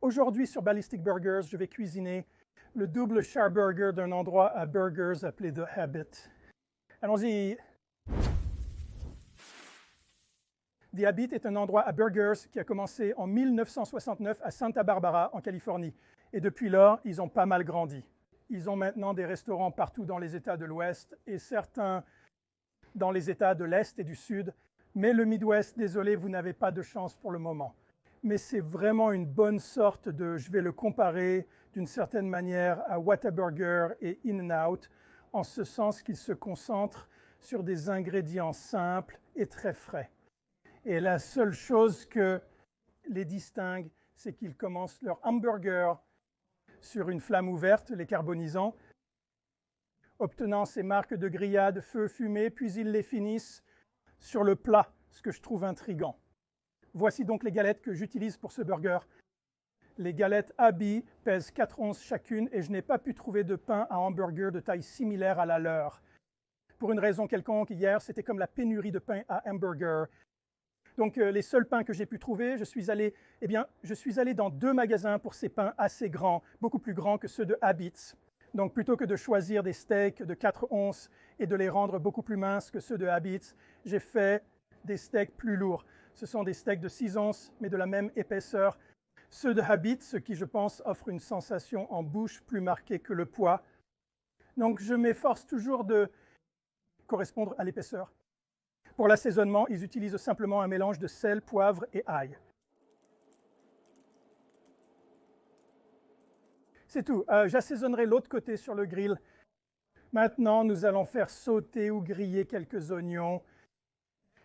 Aujourd'hui, sur Ballistic Burgers, je vais cuisiner le double charburger d'un endroit à Burgers appelé The Habit. Allons-y. The Habit est un endroit à Burgers qui a commencé en 1969 à Santa Barbara, en Californie. Et depuis lors, ils ont pas mal grandi. Ils ont maintenant des restaurants partout dans les États de l'Ouest et certains dans les États de l'Est et du Sud. Mais le Midwest, désolé, vous n'avez pas de chance pour le moment. Mais c'est vraiment une bonne sorte de, je vais le comparer d'une certaine manière à Whataburger et In-N-Out, en ce sens qu'il se concentre sur des ingrédients simples et très frais. Et la seule chose que les distingue, c'est qu'ils commencent leur hamburger sur une flamme ouverte, les carbonisant, obtenant ces marques de grillade, feu, fumée, puis ils les finissent sur le plat, ce que je trouve intriguant. Voici donc les galettes que j'utilise pour ce burger. Les galettes Abby pèsent 4 onces chacune et je n'ai pas pu trouver de pain à hamburger de taille similaire à la leur. Pour une raison quelconque, hier, c'était comme la pénurie de pain à hamburger. Donc, les seuls pains que j'ai pu trouver, je suis allé dans 2 magasins pour ces pains assez grands, beaucoup plus grands que ceux de Habits. Donc, plutôt que de choisir des steaks de 4 onces et de les rendre beaucoup plus minces que ceux de Habits, j'ai fait des steaks plus lourds. Ce sont des steaks de 6 onces, mais de la même épaisseur. Ceux de Habits, ce qui, je pense, offre une sensation en bouche plus marquée que le poids. Donc, je m'efforce toujours de correspondre à l'épaisseur. Pour l'assaisonnement, ils utilisent simplement un mélange de sel, poivre et ail. C'est tout. J'assaisonnerai l'autre côté sur le grill. Maintenant, nous allons faire sauter ou griller quelques oignons.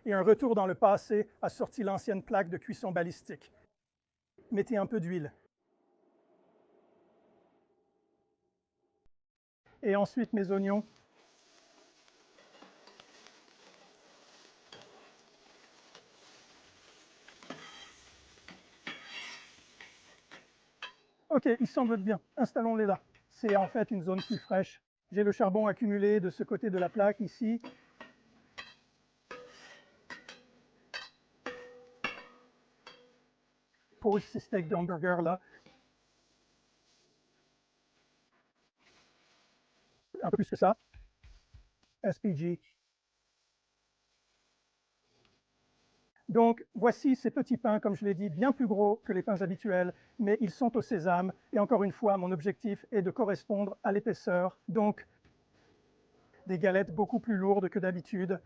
Et un retour dans le passé a sorti l'ancienne plaque de cuisson balistique. Mettez un peu d'huile. Et ensuite mes oignons. Ok, ils semblent bien. Installons-les là. C'est en fait une zone plus fraîche. J'ai le charbon accumulé de ce côté de la plaque ici. Pose ces steaks d'hamburger là. Un peu plus que ça. SPG. Donc, voici ces petits pains, comme je l'ai dit, bien plus gros que les pains habituels, mais ils sont au sésame. Et encore une fois, mon objectif est de correspondre à l'épaisseur. Donc, des galettes beaucoup plus lourdes que d'habitude.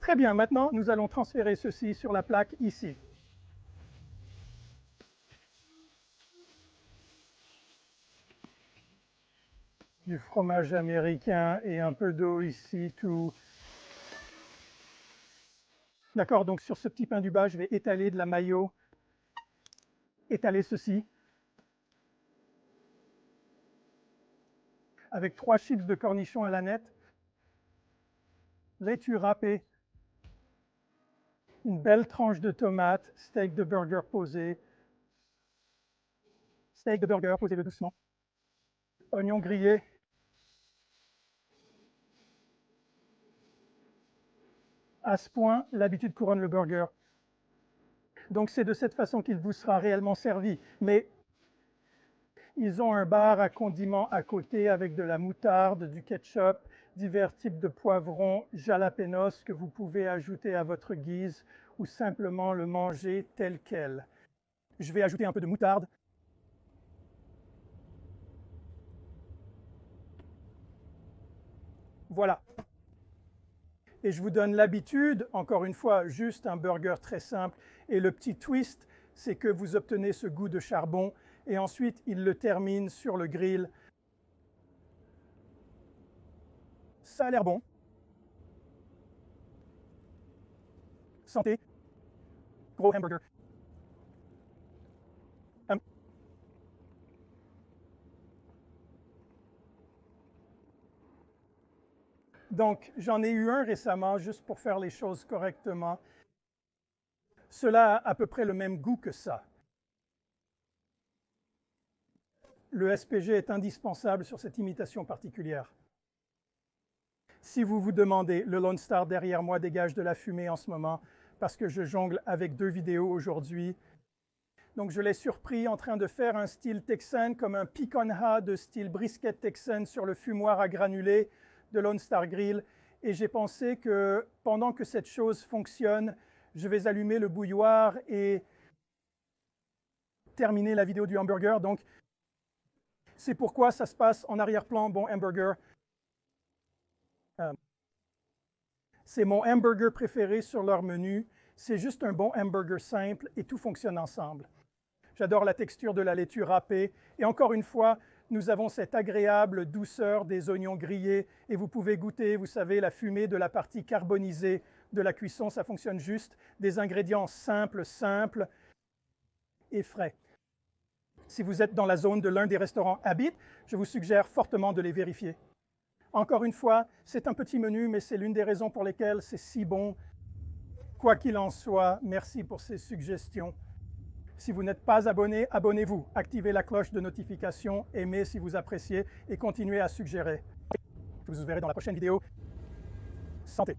Très bien, maintenant, nous allons transférer ceci sur la plaque ici. Du fromage américain et un peu d'eau ici, tout. D'accord, donc sur ce petit pain du bas, je vais étaler de la mayo, étaler ceci, avec 3 chips de cornichons à la nette, laitue râpée, une belle tranche de tomate, steak de burger posé, steak de burger, posez-le doucement, oignons grillés, à ce point, l'habitude couronne le burger. Donc c'est de cette façon qu'il vous sera réellement servi. Mais ils ont un bar à condiments à côté avec de la moutarde, du ketchup, divers types de poivrons, jalapenos que vous pouvez ajouter à votre guise ou simplement le manger tel quel. Je vais ajouter un peu de moutarde. Voilà. Et je vous donne l'habitude, encore une fois, juste un burger très simple. Et le petit twist, c'est que vous obtenez ce goût de charbon et ensuite il le termine sur le grill. Ça a l'air bon. Santé. Gros hamburger. Donc, j'en ai eu un récemment, juste pour faire les choses correctement. Cela a à peu près le même goût que ça. Le SPG est indispensable sur cette imitation particulière. Si vous vous demandez, le Lone Star derrière moi dégage de la fumée en ce moment parce que je jongle avec 2 vidéos aujourd'hui. Donc je l'ai surpris en train de faire un style texan comme un picanha de style brisket texan sur le fumoir à granulés de Lone Star Grill. Et j'ai pensé que pendant que cette chose fonctionne, je vais allumer le bouilloire et terminer la vidéo du hamburger. Donc c'est pourquoi ça se passe en arrière-plan, bon hamburger. C'est mon hamburger préféré sur leur menu. C'est juste un bon hamburger simple et tout fonctionne ensemble. J'adore la texture de la laitue râpée. Et encore une fois, nous avons cette agréable douceur des oignons grillés. Et vous pouvez goûter, vous savez, la fumée de la partie carbonisée de la cuisson. Ça fonctionne juste. Des ingrédients simples et frais. Si vous êtes dans la zone de l'un des restaurants Habit, je vous suggère fortement de les vérifier. Encore une fois, c'est un petit menu, mais c'est l'une des raisons pour lesquelles c'est si bon. Quoi qu'il en soit, merci pour ces suggestions. Si vous n'êtes pas abonné, abonnez-vous. Activez la cloche de notification, aimez si vous appréciez et continuez à suggérer. Je vous verrai dans la prochaine vidéo. Santé!